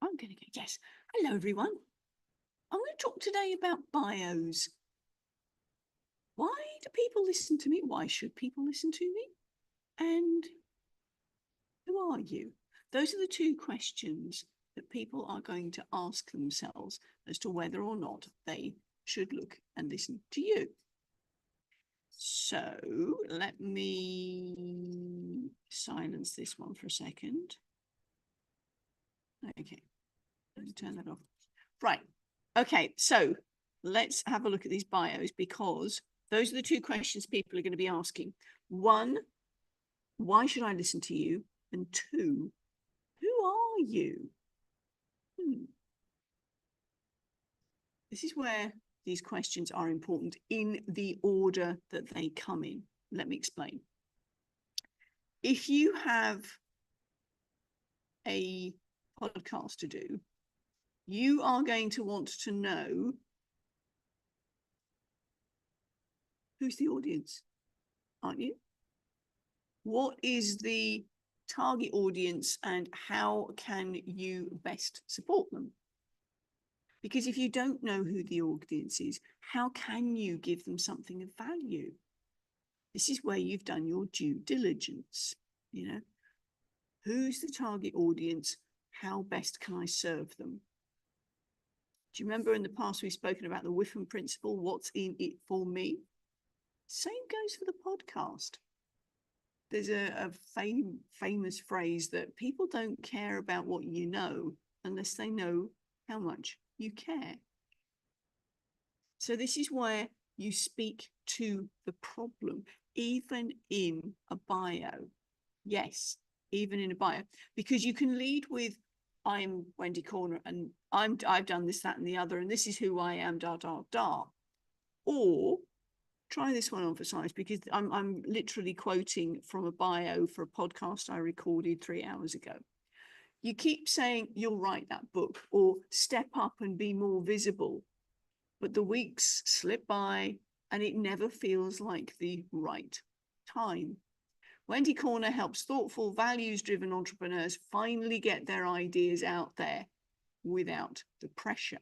I'm going to go, yes. Hello, everyone. I'm going to talk today about bios. Why do people listen to me? Why should people listen to me? And who are you? Those are the two questions that people are going to ask themselves as to whether or not they should look and listen to you. So let me silence this one for a second. Okay, let me turn that off. Right. Okay, so let's have a look at these bios, because those are the two questions people are going to be asking. One, why should I listen to you? And two, who are you? This is where these questions are important in the order that they come in. Let me explain. If you have a podcast to do, you are going to want to know who's the audience, aren't you? What is the target audience and how can you best support them? Because if you don't know who the audience is, how can you give them something of value? This is where you've done your due diligence. You know, who's the target audience? How best can I serve them? Do you remember in the past we've spoken about the Whiffen principle? What's in it for me? Same goes for the podcast. There's a famous phrase that people don't care about what you know unless they know how much you care. So this is where you speak to the problem, even in a bio. Yes, even in a bio, because you can lead with, I'm Wendy Corner and I've done this, that, and the other, and this is who I am, da, da, da. Or try this one on for size, because I'm literally quoting from a bio for a podcast I recorded 3 hours ago. You keep saying you'll write that book or step up and be more visible, but the weeks slip by and it never feels like the right time. Wendy Corner helps thoughtful, values-driven entrepreneurs finally get their ideas out there without the pressure.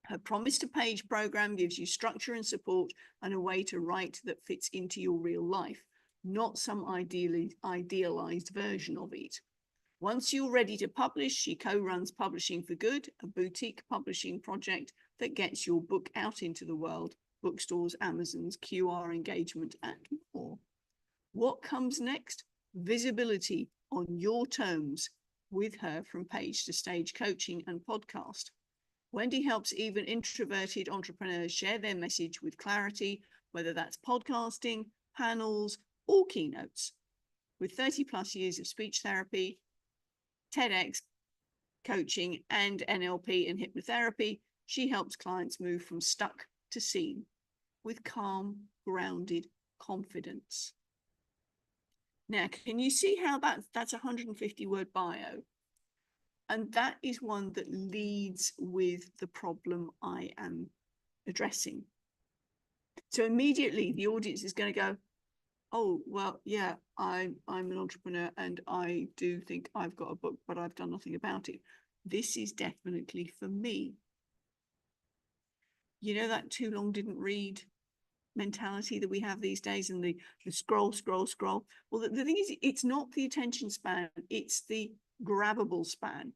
Her Promise to Page program gives you structure and support and a way to write that fits into your real life, not some idealized version of it. Once you're ready to publish, she co-runs Publishing for Good, a boutique publishing project that gets your book out into the world, bookstores, Amazons, QR engagement, and more. What comes next? Visibility on your terms with her from page to stage coaching and podcast. Wendy helps even introverted entrepreneurs share their message with clarity, whether that's podcasting, panels, or keynotes. With 30 plus years of speech therapy, TEDx coaching, and NLP and hypnotherapy, she helps clients move from stuck to seen with calm, grounded confidence. Now, can you see how that's a 150-word bio? And that is one that leads with the problem I am addressing. So immediately the audience is going to go, oh, well, yeah, I'm an entrepreneur and I do think I've got a book, but I've done nothing about it. This is definitely for me. You know, that too long didn't read mentality that we have these days, and the scroll. Well, the thing is, it's not the attention span, it's the grabbable span.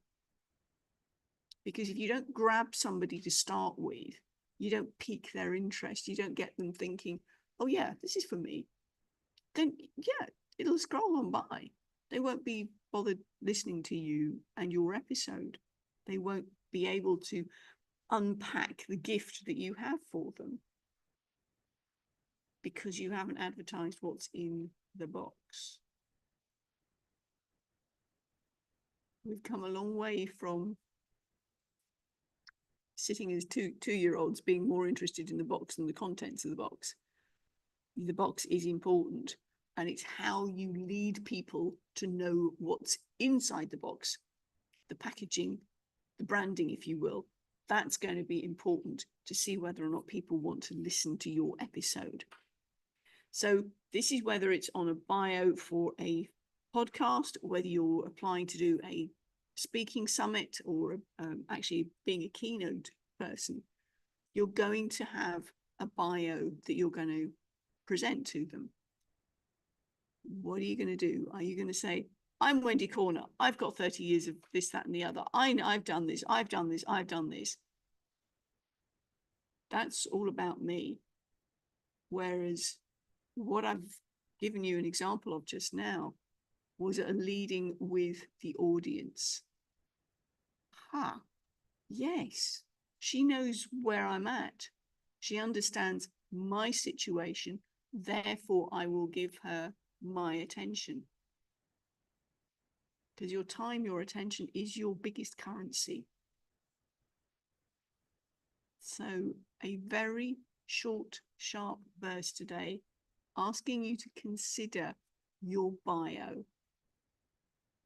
Because if you don't grab somebody to start with, you don't pique their interest, you don't get them thinking, oh yeah, this is for me, then yeah, it'll scroll on by. They won't be bothered listening to you and your episode. They won't be able to unpack the gift that you have for them because you haven't advertised what's in the box. We've come a long way from sitting as two-year-olds being more interested in the box than the contents of the box. The box is important, and it's how you lead people to know what's inside the box, the packaging, the branding, if you will. That's going to be important to see whether or not people want to listen to your episode. So this is whether it's on a bio for a podcast, whether you're applying to do a speaking summit or actually being a keynote person, you're going to have a bio that you're going to present to them. What are you going to do? Are you going to say, I'm Wendy Corner. I've got 30 years of this, that, and the other. I've done this. I've done this. I've done this. That's all about me. Whereas what I've given you an example of just now was a leading with the audience. Yes, she knows where I'm at. She understands my situation. Therefore, I will give her my attention. Because your time, your attention is your biggest currency. So a very short, sharp burst today, asking you to consider your bio.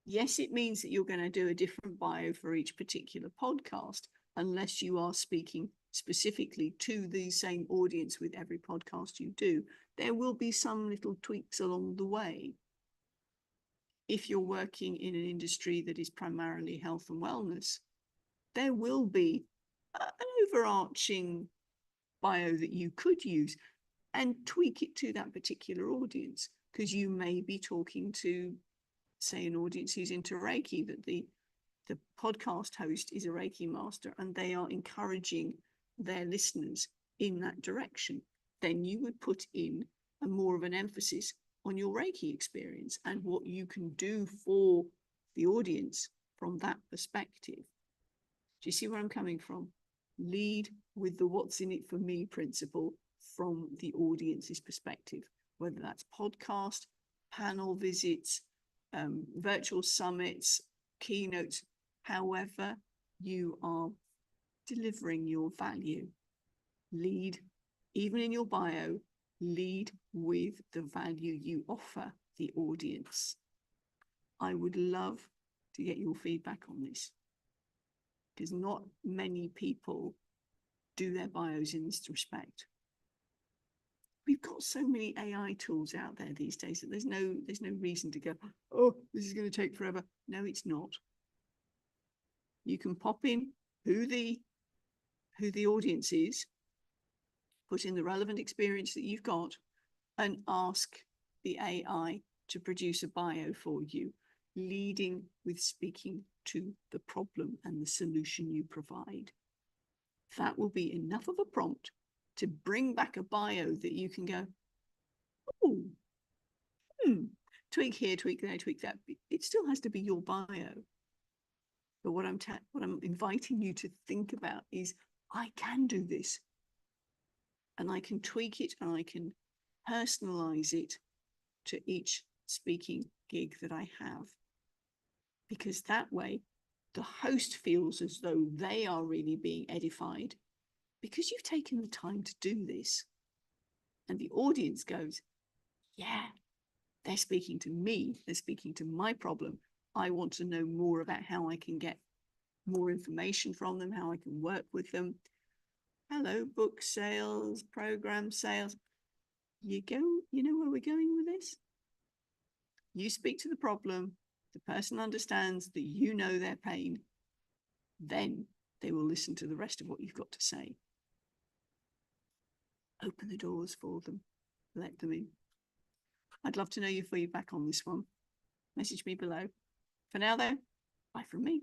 Yes, it means that you're going to do a different bio for each particular podcast, unless you are speaking specifically to the same audience with every podcast you do. There will be some little tweaks along the way. If you're working in an industry that is primarily health and wellness, there will be an overarching bio that you could use and tweak it to that particular audience, because you may be talking to, say, an audience who's into Reiki, that the podcast host is a Reiki master and they are encouraging their listeners in that direction. Then you would put in a more of an emphasis on your Reiki experience and what you can do for the audience from that perspective. Do you see where I'm coming from? Lead with the what's in it for me principle from the audience's perspective, whether that's podcast, panel visits, virtual summits, keynotes, however you are delivering your value. Lead, even in your bio, lead with the value you offer the audience. I would love to get your feedback on this, because not many people do their bios in this respect. We've got so many AI tools out there these days that there's no reason to go, oh, this is going to take forever. No, it's not. You can pop in who the audience is, put in the relevant experience that you've got, and ask the AI to produce a bio for you, leading with speaking to the problem and the solution you provide. That will be enough of a prompt to bring back a bio that you can go, oh, tweak here, tweak there, tweak that. It still has to be your bio. But what I'm inviting you to think about is, I can do this, and I can tweak it, and I can personalize it to each speaking gig that I have. Because that way, the host feels as though they are really being edified because you've taken the time to do this. And the audience goes, yeah, they're speaking to me. They're speaking to my problem. I want to know more about how I can get more information from them, how I can work with them. Hello, book sales, program sales. You know where we're going with this? You speak to the problem. The person understands that you know their pain. Then they will listen to the rest of what you've got to say. Open the doors for them. Let them in. I'd love to know your feedback on this one. Message me below. For now, though, bye from me.